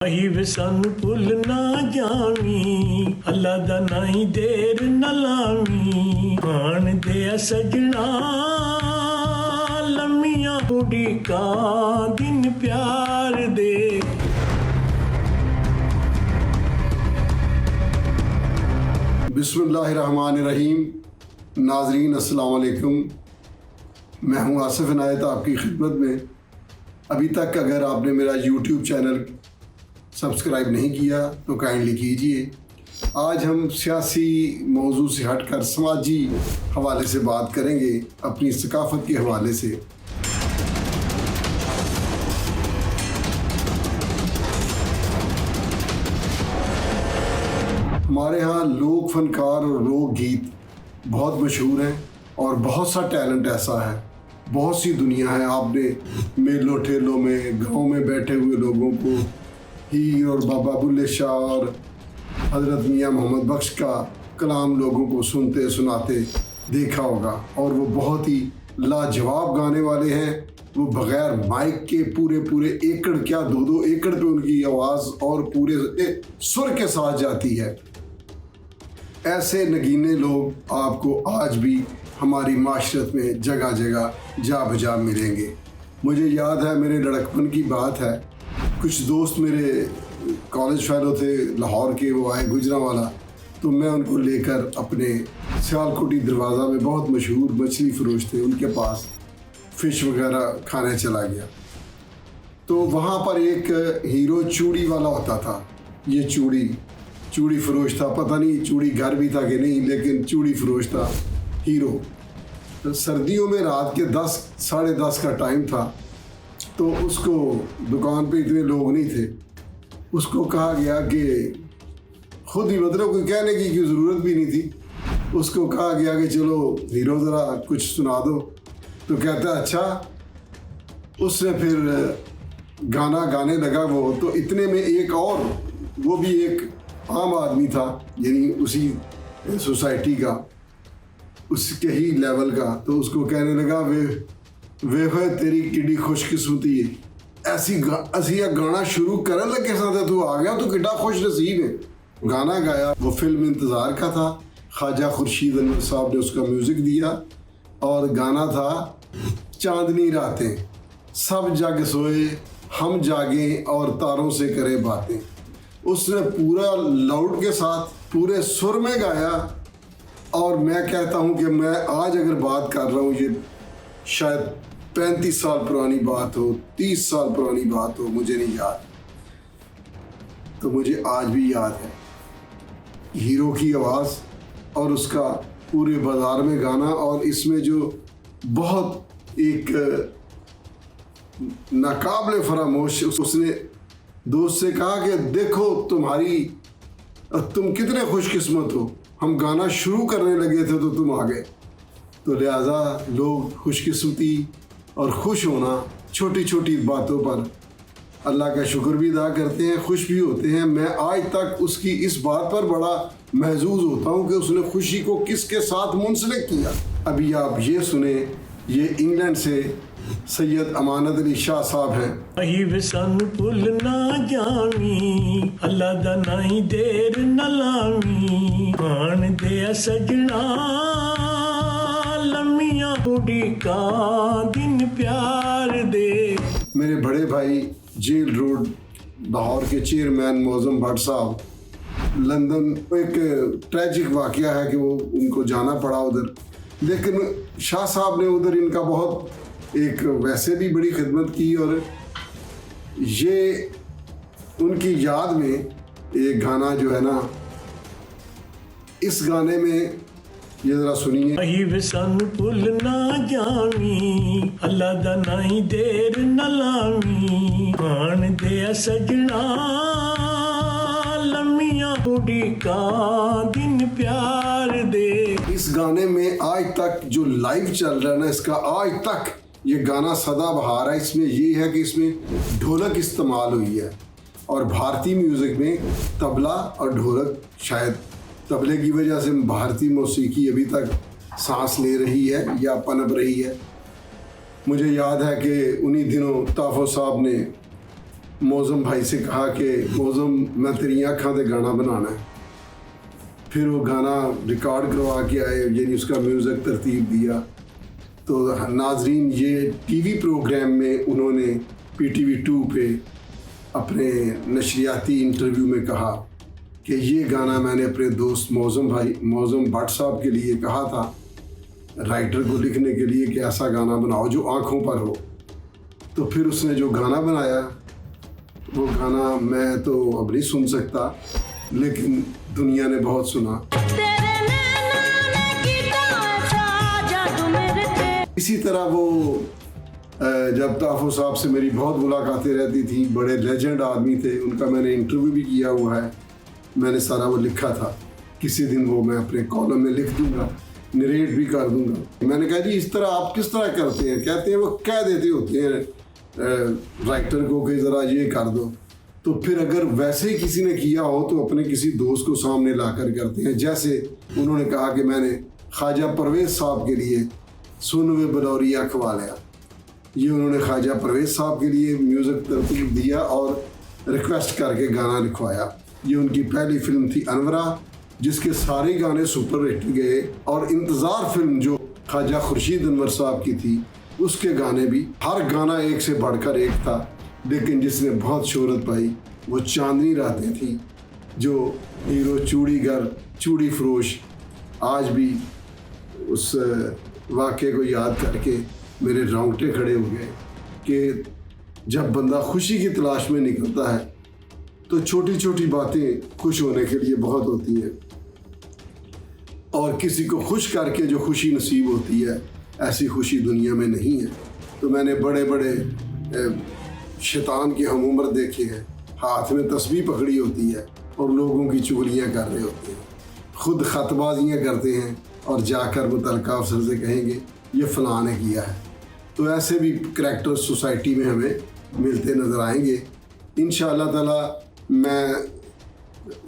ही सानू भुल ना जावी, अल्लाह दा नाई देर न लावी। आन दे सजना लम्मियां उड़ीका दिन प्यार दे। बिस्मिल्लाहिर्रहमानिर्रहीम। नाजरीन अस्सलाम वालेकुम। मैं हूं आसिफ इनायत आपकी खिदमत में। अभी तक अगर आपने मेरा यूट्यूब चैनल सब्सक्राइब नहीं किया तो काइंडली कीजिए। आज हम सियासी मौजू से हटकर समाजी हवाले से बात करेंगे, अपनी सकाफ़त के हवाले से। हमारे यहाँ लोक फनकार और लोक गीत बहुत मशहूर हैं और बहुत सा टैलेंट ऐसा है, बहुत सी दुनिया है। आपने मेलों ठेलों में गांव में बैठे हुए लोगों को हीर और बाबा बुल्ले शाह और हज़रत मियाँ मोहम्मद बख्श का कलाम लोगों को सुनते सुनाते देखा होगा, और वो बहुत ही लाजवाब गाने वाले हैं। वो बग़ैर माइक के पूरे पूरे एकड़ क्या दो एकड़ पे उनकी आवाज़ और पूरे सुर के साथ जाती है। ऐसे नगीने लोग आपको आज भी हमारी माशरत में जगह जगह जा बजा मिलेंगे। मुझे याद है, मेरे लड़कपन की बात है, कुछ दोस्त मेरे कॉलेज फेलो थे लाहौर के, वो आए गुजरांवाला, तो मैं उनको लेकर अपने सियालकोटी दरवाज़ा में बहुत मशहूर मछली फ़रोश थे, उनके पास फ़िश वगैरह खाने चला गया। तो वहाँ पर एक हीरो चूड़ी वाला होता था। ये चूड़ी फ़रोश था, पता नहीं चूड़ी घर भी था कि नहीं, लेकिन चूड़ी फ़रोश था हीरो। तो सर्दियों में रात के 10 साढ़े 10 का टाइम था, तो उसको दुकान पे इतने लोग नहीं थे, उसको कहा गया कि खुद ही, मतलब कोई कहने की ज़रूरत भी नहीं थी, उसको कहा गया कि चलो हीरो ज़रा कुछ सुना दो। तो कहता अच्छा। उसने फिर गाना गाने लगा वो, तो इतने में एक और, वो भी एक आम आदमी था, यानी उसी सोसाइटी का, उसके ही लेवल का, तो उसको कहने लगा वे तेरी किड्डी खुशकिस्मती है, असी गाना शुरू करन लगे साथ तू आ गया, तो किड्डा खुश नसीब है। गाना गाया, वो फिल्म इंतज़ार का था, ख्वाजा खुर्शीद अनवर साहब ने उसका म्यूज़िक दिया, और गाना था चांदनी रातें, सब जग सोए हम जागे और तारों से करे बातें। उसने पूरा लाउड के साथ पूरे सुर में गाया, और मैं कहता हूँ कि मैं आज अगर बात कर रहा हूँ, ये शायद 35 साल पुरानी बात हो, 30 साल पुरानी बात हो, मुझे नहीं याद, तो मुझे आज भी याद है हीरो की आवाज़ और उसका पूरे बाज़ार में गाना। और इसमें जो बहुत एक नाकाबिले फरामोश, उसने दोस्त से कहा कि देखो तुम कितने खुशकिस्मत हो, हम गाना शुरू करने लगे थे तो तुम आ गए। तो लिहाजा लोग खुशकिस्मती और खुश होना, छोटी छोटी बातों पर अल्लाह का शुक्र भी अदा करते हैं, खुश भी होते हैं। मैं आज तक उसकी इस बात पर बड़ा महजूज होता हूँ कि उसने खुशी को किसके साथ मुंसलिक किया। अभी आप ये सुने, ये इंग्लैंड से सैयद अमानत अली शाह साहब हैं। ही सानू भुल ना जावी, अल्लाह दा नाई देर न लावी। आन दे सजना लम्मियां उड़ीका दिन प्यार दे। मेरे बड़े भाई जेल रोड लाहौर के चेयरमैन मौज़म भट्ट साहब, लंदन एक ट्रैजिक वाक़या है कि वो उनको जाना पड़ा उधर, लेकिन शाह साहब ने उधर इनका बहुत एक वैसे भी बड़ी खिदमत की, और ये उनकी याद में एक गाना जो है ना, इस गाने में ये ज़रा सुनिए। ही सानू भुल ना जावी, अल्लाह दा नाई देर न लावी। आन दे सजना लम्मियां उड़ीका दिन प्यार दे। इस गाने में आज तक जो लाइव चल रहा है ना, इसका आज तक ये गाना सदाबहार है। इसमें ये है कि इसमें ढोलक इस्तेमाल हुई है, और भारतीय म्यूज़िक में तबला और ढोलक, शायद तबले की वजह से भारतीय मौसीकी अभी तक सांस ले रही है या पनप रही है। मुझे याद है कि उन्हीं दिनों ताफ़ो साहब ने मौज़म भाई से कहा कि मौज़म मैं तेरी अखां ते गाना बनाना है। फिर वो गाना रिकॉर्ड करवा के आए, यानी उसका म्यूज़िक तरतीब दिया। तो नाजरीन, ये टीवी प्रोग्राम में उन्होंने PTV 2 पे अपने नशरियाती इंटरव्यू में कहा कि ये गाना मैंने अपने दोस्त मौज़म भट्ट साहब के लिए कहा था, राइटर को लिखने के लिए, कि ऐसा गाना बनाओ जो आँखों पर हो। तो फिर उसने जो गाना बनाया, वो गाना मैं तो अब नहीं सुन सकता, लेकिन दुनिया ने बहुत सुना। इसी तरह वो जब ताफ़ो साहब से मेरी बहुत मुलाकातें रहती थी, बड़े लेजेंड आदमी थे, उनका मैंने इंटरव्यू भी किया हुआ है, मैंने सारा वो लिखा था। किसी दिन वो मैं अपने कॉलम में लिख दूंगा, नरेट भी कर दूंगा। मैंने कहा जी इस तरह आप किस तरह करते हैं? कहते हैं वो कह देते होते हैं राइटर को कि ज़रा ये कर दो, तो फिर अगर वैसे ही किसी ने किया हो तो अपने किसी दोस्त को सामने ला कर करते हैं। जैसे उन्होंने कहा कि मैंने ख्वाजा परवेज़ साहब के लिए सुन वे बलौरिया खवा लिया, ये उन्होंने ख्वाजा परवेज़ साहब के लिए म्यूज़िक तरतीब दिया और रिक्वेस्ट करके गाना लिखवाया। ये उनकी पहली फिल्म थी अनवरा, जिसके सारे गाने सुपर हिट गए। और इंतज़ार फिल्म जो ख्वाजा खुर्शीद अनवर साहब की थी, उसके गाने भी, हर गाना एक से बढ़कर एक था। लेकिन जिसने बहुत शोहरत पाई वो चांदनी रातें थी, जो हीरो चूड़ीगर, चूड़ी फरोश, आज भी उस वाक़े को याद करके मेरे रोंगटे खड़े हो गए कि जब बंदा खुशी की तलाश में निकलता है तो छोटी छोटी बातें खुश होने के लिए बहुत होती हैं, और किसी को खुश करके जो खुशी नसीब होती है, ऐसी खुशी दुनिया में नहीं है। तो मैंने बड़े बड़े शैतान के हम उम्र देखे हैं, हाथ में तस्बीह पकड़ी होती है और लोगों की चुगलियाँ कर रहे होते हैं, खुद ख़तबाजियाँ करते हैं और जाकर मुतल्लिका अफसर से कहेंगे ये फ़लाँ ने किया है। तो ऐसे भी करैक्टर सोसाइटी में हमें मिलते नज़र आएंगे। इंशाअल्लाह ताला मैं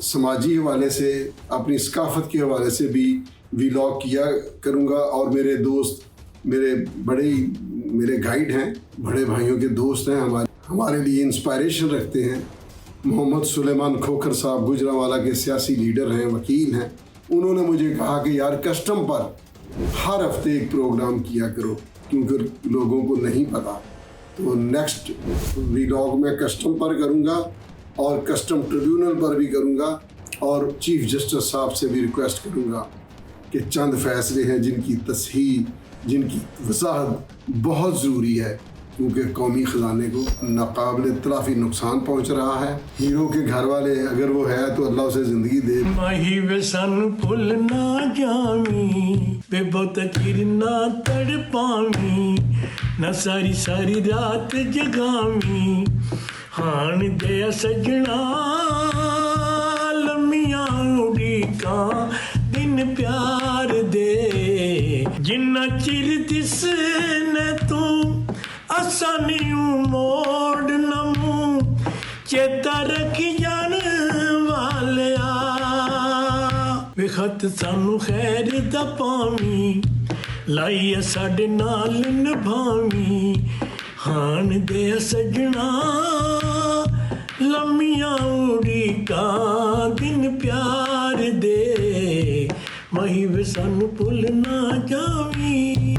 समाजी हवाले से, अपनी सकाफ़त के हवाले से भी व्लॉग किया करूँगा। और मेरे दोस्त, मेरे गाइड हैं, बड़े भाइयों के दोस्त हैं, हमारे लिए इंस्पायरेशन रखते हैं। मोहम्मद सुलेमान खोखर साहब गुजरांवाला के सियासी लीडर हैं, वकील हैं। उन्होंने मुझे कहा कि यार कस्टम पर हर हफ्ते एक प्रोग्राम किया करो, क्योंकि लोगों को नहीं पता। तो नेक्स्ट व्लॉग में कस्टम पर करूँगा और कस्टम ट्रिब्यूनल पर भी करूँगा, और चीफ जस्टिस साहब से भी रिक्वेस्ट करूँगा कि चंद फैसले हैं जिनकी तस्हीह, जिनकी वजाहत बहुत ज़रूरी है, क्योंकि कौमी ख़जाने को नाकाबिल तलाफ़ी नुकसान पहुँच रहा है। हीरो के घर वाले अगर वो है तो अल्लाह उसे ज़िंदगी दे। माही वे सन भुल ना जावी, वे बहुत चिर ना तड़ पावी, ना सारी सारी रात जगावी, हान दे सजना लम्मियां उड़ीका दिन प्यार दे, जिन्ना चिर दिस ने तू आसानियों मोड़ नमू, चेता रखी जान वालिया, वे खत सानू खैर दा पावी, लाइए साडे नाल निभावी, हान दे सजना लम्मियां उड़ीका दिन प्यार दे, मही वे सानू भुल ना जावी।